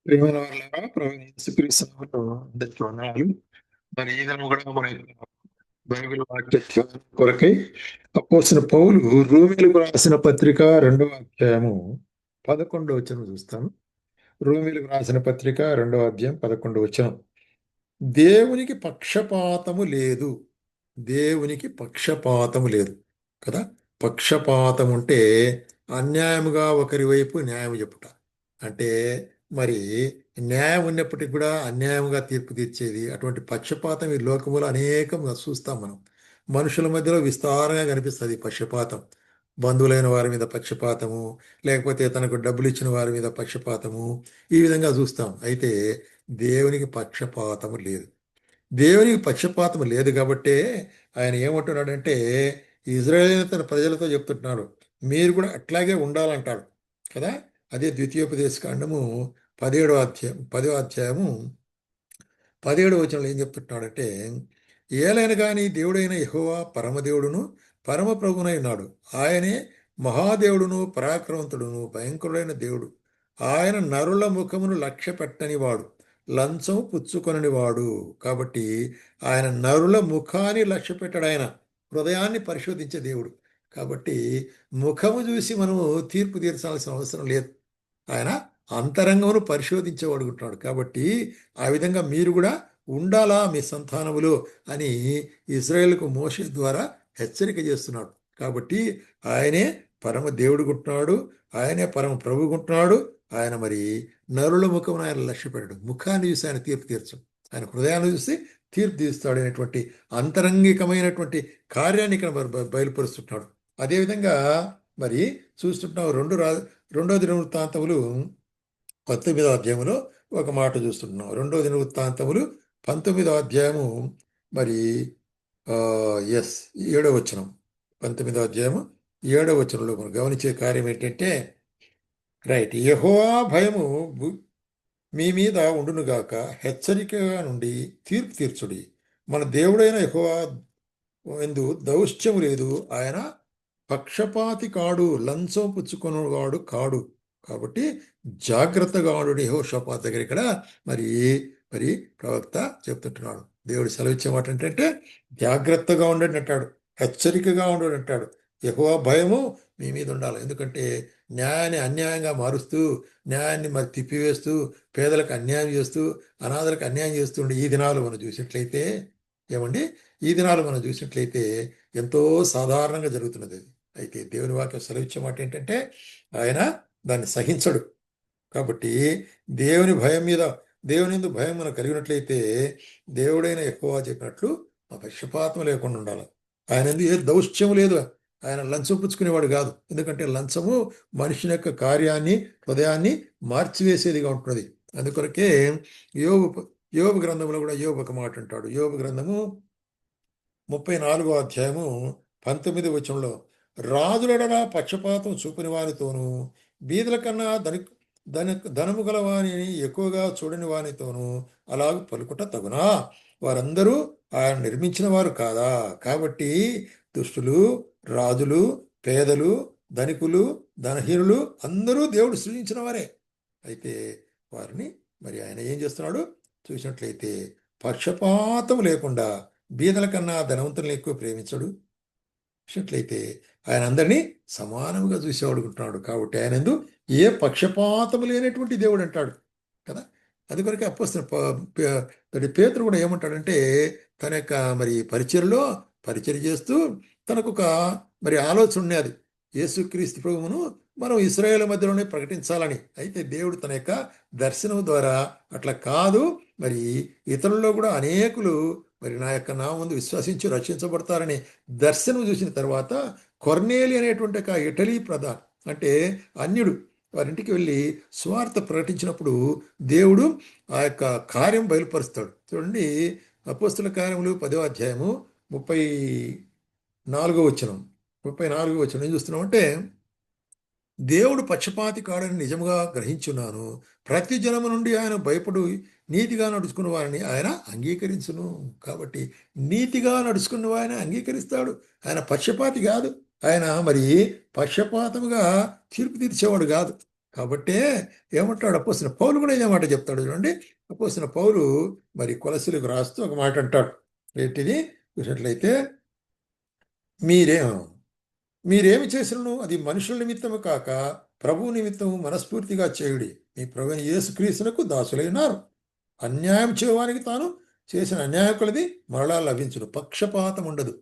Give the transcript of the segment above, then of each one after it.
ప్రియమైన వాళ్ళారా, ప్రభువైన యేసుక్రీస్తు నామములో అందరికీ వందనాలు. మరి ఈ దినం కూడా మన బైబిల్ వాక్య ధ్యానం కొరకై అపోస్తలుడైన పౌలు రోమీయులకు రాసిన పత్రిక 2వ అధ్యాయము 11వ వచనం చూస్తాను. రోమీయులకు రాసిన పత్రిక 2వ అధ్యాయం 11వ వచనం. దేవునికి పక్షపాతము లేదు. దేవునికి పక్షపాతము లేదు కదా. పక్షపాతం ఉంటే అన్యాయముగా ఒకరి వైపు న్యాయం చెప్పుట. అంటే మరి న్యాయం ఉన్నప్పటికీ కూడా అన్యాయంగా తీర్పు తీర్చేది, అటువంటి పక్షపాతం ఈ లోకములో అనేకం చూస్తాం మనం. మనుషుల మధ్యలో విస్తారంగా కనిపిస్తుంది ఈ పక్షపాతం. బంధువులైన వారి మీద పక్షపాతము, లేకపోతే తనకు డబ్బులు ఇచ్చిన వారి మీద పక్షపాతము, ఈ విధంగా చూస్తాం. అయితే దేవునికి పక్షపాతము లేదు. దేవునికి పక్షపాతం లేదు కాబట్టే ఆయన ఏమంటున్నాడంటే ఇజ్రాయేల్ తన ప్రజలతో చెప్తున్నాడు, మీరు కూడా అట్లాగే ఉండాలంటాడు కదా. అదే ద్వితీయోపదేశ కాండము 10వ అధ్యాయము 17వ వచనంలో ఏం చెప్తున్నాడంటే, ఏలైన కానీ దేవుడైన యెహోవా పరమదేవుడును పరమ ప్రభునై ఉన్నాడు. ఆయనే మహాదేవుడును పరాక్రమంతుడును భయంకరుడైన దేవుడు. ఆయన నరుల ముఖమును లక్ష్య పెట్టని వాడు, లంచం పుచ్చుకొనని వాడు. కాబట్టి ఆయన నరుల ముఖాన్ని లక్ష్య పెట్టాడు. ఆయన హృదయాన్ని పరిశోధించే దేవుడు. కాబట్టి ముఖము చూసి మనము తీర్పు తీర్చాల్సిన అవసరం లేదు. ఆయన అంతరంగమును పరిశోధించేవాడుకుంటున్నాడు. కాబట్టి ఆ విధంగా మీరు కూడా ఉండాలా మీ సంతానములో అని ఇశ్రాయేలుకు మోషే ద్వారా హెచ్చరిక చేస్తున్నాడు. కాబట్టి ఆయనే పరమ దేవుడుకుంటున్నాడు, ఆయనే పరమ ప్రభుకుంటున్నాడు. ఆయన మరి నరుల ముఖమును ఆయన లక్ష్య పెట్టాడు. ముఖాన్ని చూసి ఆయన తీర్పు తీర్చం, ఆయన హృదయాన్ని చూసి తీర్పు తీరుస్తాడు అనేటువంటి అంతరంగికమైనటువంటి కార్యాన్ని ఇక్కడ బయలుపరుస్తున్నాడు. అదేవిధంగా మరి చూస్తుంటున్నాం రెండో దినవృత్తాంతములు 19వ అధ్యాయంలో ఒక మాట చూస్తున్నాం. 2వ దినవృత్తాంతములు 19వ అధ్యాయము మరి 7వ వచనం. 19వ అధ్యాయము 7వ వచనంలో మనం గమనించే కార్యం ఏంటంటే, రైట్, యెహోవా భయము మీ మీద ఉండునుగాక, హెచ్చరికగా నుండి తీర్పు తీర్చుడి. మన దేవుడైన యెహోవా ఎందు దౌష్ట్యము లేదు, ఆయన పక్షపాతి కాడు, లంచం పుచ్చుకొనువాడు కాడు. కాబట్టి జాగ్రత్తగా ఉండు యెహోషాపాతు దగ్గర ఇక్కడ మరి మరి ప్రవక్త చెప్తుంటున్నాడు. దేవుడు సెలవిచ్చే మాట ఏంటంటే జాగ్రత్తగా ఉండండి అంటాడు, హెచ్చరికగా ఉండండి అంటాడు. యెహోవా భయము మీ మీద ఉండాలి. ఎందుకంటే న్యాయాన్ని అన్యాయంగా మారుస్తూ, న్యాయాన్ని మరి తిప్పివేస్తూ, పేదలకు అన్యాయం చేస్తూ, అనాథలకు అన్యాయం చేస్తుండే ఈ దినాలు మనం చూసినట్లయితే ఈ దినాలు మనం చూసినట్లయితే ఎంతో సాధారణంగా జరుగుతున్నది. అయితే దేవుని వాక్యం సెలవిచ్చే మాట ఏంటంటే ఆయన దాన్ని సహించడు. కాబట్టి దేవుని భయం మీద, దేవుని యందు భయం మనం కలిగినట్లయితే దేవుడైన యెహోవా చెప్పినట్లు ఆ పక్షపాతం లేకుండా ఉండాలి. ఆయన యందు ఏ దౌష్ట్యం లేదు. ఆయన లంచం పుచ్చుకునేవాడు కాదు. ఎందుకంటే లంచము మనిషిని యొక్క కార్యాన్ని, హృదయాన్ని మార్చివేసేదిగా ఉంటున్నది. అందుకొరకే యోబు గ్రంథంలో కూడా యోబు ఒక మాట అంటాడు. యోబు గ్రంథము 34వ అధ్యాయము 19వ వచనంలో, రాజులెడల పక్షపాతం చూపిన వానితోనూ, బీదల కన్నా ధనము గల వానిని ఎక్కువగా చూడని వానితోనూ అలాగ పలుకుట తగునా? వారందరూ ఆయన నిర్మించిన వారు కాదా? కాబట్టి దుష్టులు, రాజులు, పేదలు, ధనికులు, ధనహీనులు అందరూ దేవుడు సృజించిన వారే. అయితే వారిని మరి ఆయన ఏం చేస్తున్నాడు చూసినట్లయితే పక్షపాతం లేకుండా బీదల కన్నా ధనవంతులను ఎక్కువ ప్రేమించడు. చూసినట్లయితే ఆయన అందరినీ సమానముగా చూసేవాడుకుంటున్నాడు. కాబట్టి ఆయన యందు ఏ పక్షపాతము లేనటువంటి దేవుడు అంటాడు కదా. అందుకొరకే అపోస్తలుడు పేతురు కూడా ఏమంటాడంటే, తన యొక్క మరి పరిచర్య చేస్తూ తనకు ఒక మరి ఆలోచన ఉన్నది, యేసుక్రీస్తు ప్రభువును మనం ఇశ్రాయేలు మధ్యలోనే ప్రకటించాలని. అయితే దేవుడు తన యొక్క దర్శనం ద్వారా అట్లా కాదు, మరి ఇతరుల్లో కూడా అనేకులు మరి నా యొక్క నామందు విశ్వసించి రక్షించబడతారని దర్శనం చూసిన తర్వాత కొర్నేలి అనేటువంటి ఒక ఇటలీ ప్రధాని, అంటే అన్యుడు, వారింటికి వెళ్ళి సువార్త ప్రకటించినప్పుడు దేవుడు ఆ యొక్క కార్యం బయలుపరుస్తాడు. చూడండి, అపోస్తుల కార్యములు 10వ అధ్యాయము 34వ వచనం. 34వ వచనం ఏం చూస్తున్నామంటే, దేవుడు పక్షపాతి కాడని నిజముగా గ్రహించున్నాను. ప్రతి జనము నుండి ఆయన భయపడు నీతిగా నడుచుకున్న వారిని ఆయన అంగీకరించును. కాబట్టి నీతిగా నడుచుకున్న వారిని అంగీకరిస్తాడు. ఆయన పక్షపాతి కాదు. ఆయన మరి పక్షపాతముగా తీర్పు తీర్చేవాడు కాదు. కాబట్టే ఏమంటాడు అపోస్తలుడు పౌలు కూడా ఇదే మాట చెప్తాడు చూడండి. అపోస్తలుడు పౌలు మరి కొలస్సీలకు రాస్తూ ఒక మాట అంటాడు. ఏంటిది చూసినట్లయితే, మీరే మీరేమి చేసినను అది మనుషుల నిమిత్తము కాక ప్రభు నిమిత్తము మనస్ఫూర్తిగా చేయుడి. మీ ప్రభువైన యేసుక్రీస్తునకు దాసులైనారు. అన్యాయం చేయవానికి తాను చేసిన అన్యాయం కొలది మరలా లభించును. పక్షపాతం ఉండదు.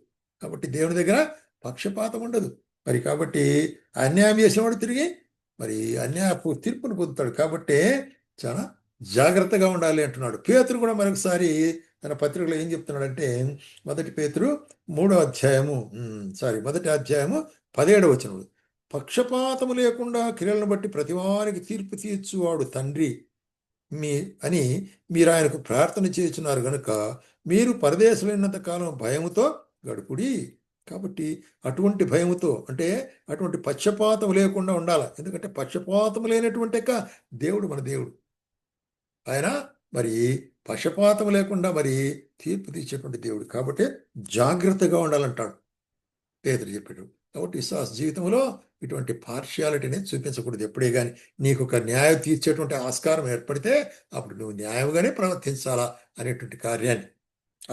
కాబట్టి దేవుని దగ్గర పక్షపాతం ఉండదు. మరి కాబట్టి అన్యాయం చేసినవాడు తిరిగి మరి అన్యాయపు తీర్పును పొందుతాడు. కాబట్టి చాలా జాగ్రత్తగా ఉండాలి అంటున్నాడు. పేతురు కూడా మరొకసారి తన పత్రికలో ఏం చెప్తున్నాడంటే, మొదటి పేతురు మొదటి అధ్యాయము 17వ వచనం, పక్షపాతము లేకుండా క్రియలను బట్టి ప్రతివానికి తీర్పు తీర్చువాడు తండ్రి మీ అని మీరు ఆయనకు ప్రార్థన చేస్తున్నారు కనుక మీరు పరదేశులైనంత కాలం భయముతో గడుపుడి. కాబట్టి అటువంటి భయముతో అంటే అటువంటి పక్షపాతం లేకుండా ఉండాలి. ఎందుకంటే పక్షపాతం లేనటువంటి దేవుడు మన దేవుడు. ఆయన మరి పక్షపాతం లేకుండా మరి తీర్పు తీర్చేటువంటి దేవుడు. కాబట్టి జాగ్రత్తగా ఉండాలంటాడు పేతురు చెప్పాడు. కాబట్టి విశ్వాస జీవితంలో ఇటువంటి పార్షియాలిటీని చూపించకూడదు. ఎప్పుడే కానీ నీకు ఒక న్యాయం తీర్చేటువంటి ఆస్కారం ఏర్పడితే అప్పుడు నువ్వు న్యాయంగానే ప్రవర్తించాలా అనేటువంటి కార్యాన్ని.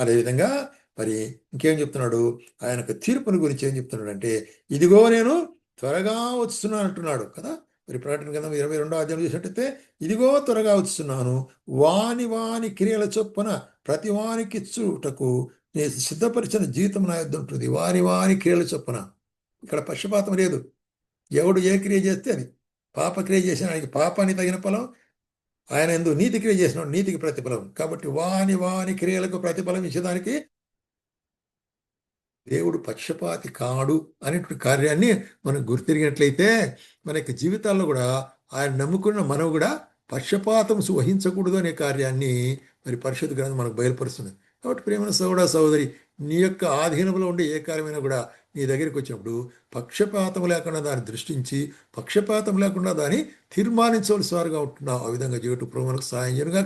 అదేవిధంగా మరి ఇంకేం చెప్తున్నాడు, ఆయనకు తీర్పుని గురించి ఏం చెప్తున్నాడు అంటే, ఇదిగో నేను త్వరగా వస్తున్నాను అంటున్నాడు కదా. మరి ప్రకటన గ్రంథం 22వ అధ్యాయం చూసినట్టయితే, ఇదిగో త్వరగా వస్తున్నాను, వాని వాని క్రియల చొప్పున ప్రతి వానికి ఇచ్చుటకు నేను సిద్ధపరిచిన జీవితం నా యొద్ద ఉంటుంది. వాని వాని క్రియల చొప్పున. ఇక్కడ పక్షపాతం లేదు. ఎవడు ఏ క్రియ చేస్తే అది. పాప క్రియ చేసిన ఆయనకి పాపానికి తగిన ఫలం, ఆయన ఎందు నీతి క్రియ చేసిన నీతికి ప్రతిఫలం. కాబట్టి వాని వాని క్రియలకు ప్రతిఫలం ఇచ్చేదానికి దేవుడు పక్షపాతి కాడు అనేటువంటి కార్యాన్ని మనం గుర్తిరిగినట్లయితే మన యొక్క జీవితాల్లో కూడా ఆయన నమ్ముకున్న మనం కూడా పక్షపాతం వహించకూడదు అనే కార్యాన్ని మరి పరిశుద్ధ గ్రంథం మనకు బయలుపరుస్తుంది. కాబట్టి ప్రేమ సహోదరి, నీ యొక్క ఆధీనంలో ఉండే ఏ కార్యమైనా కూడా నీ దగ్గరికి వచ్చినప్పుడు పక్షపాతం లేకుండా దాన్ని దృష్టించి పక్షపాతం లేకుండా దాన్ని తీర్మానించవలసి వారుగా ఉంటున్నావు. ఆ విధంగా జీవిత ప్రభు మనకు సాయం చేయనుగా.